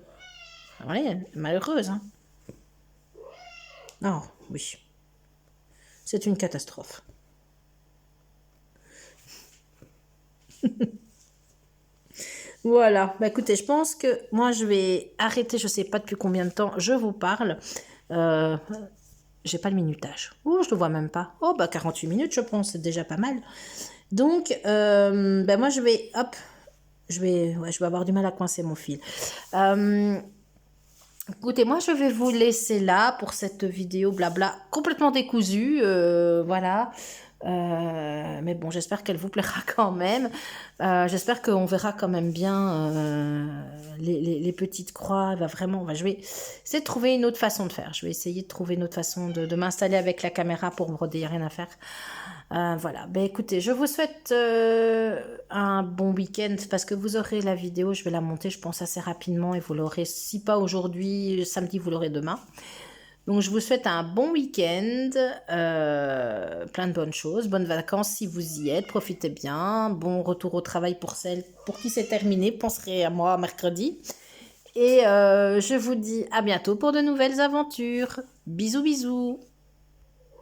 Speaker 1: Oui, malheureuse, hein. Oh, oui. C'est une catastrophe. Voilà. Bah écoutez, je pense que moi je vais arrêter, je sais pas depuis combien de temps je vous parle. J'ai pas le minutage. Oh, je le vois même pas. Oh, bah 48 minutes, je pense, c'est déjà pas mal. Donc, ben moi je vais, hop, je vais avoir du mal à coincer mon fil. Écoutez, moi je vais vous laisser là pour cette vidéo blabla complètement décousue, voilà. Mais bon, j'espère qu'elle vous plaira quand même. J'espère qu'on verra quand même bien les petites croix. Je vais essayer de trouver une autre façon de faire. Je vais essayer de trouver une autre façon de m'installer avec la caméra pour broder, il n'y a rien à faire. Voilà, ben écoutez, je vous souhaite un bon week-end parce que vous aurez la vidéo, je vais la monter, je pense, assez rapidement et vous l'aurez, si pas aujourd'hui, samedi, vous l'aurez demain. Donc, je vous souhaite un bon week-end, plein de bonnes choses, bonnes vacances si vous y êtes, profitez bien, bon retour au travail pour celles pour qui c'est terminé, penserez à moi mercredi. Et je vous dis à bientôt pour de nouvelles aventures. Bisous, bisous.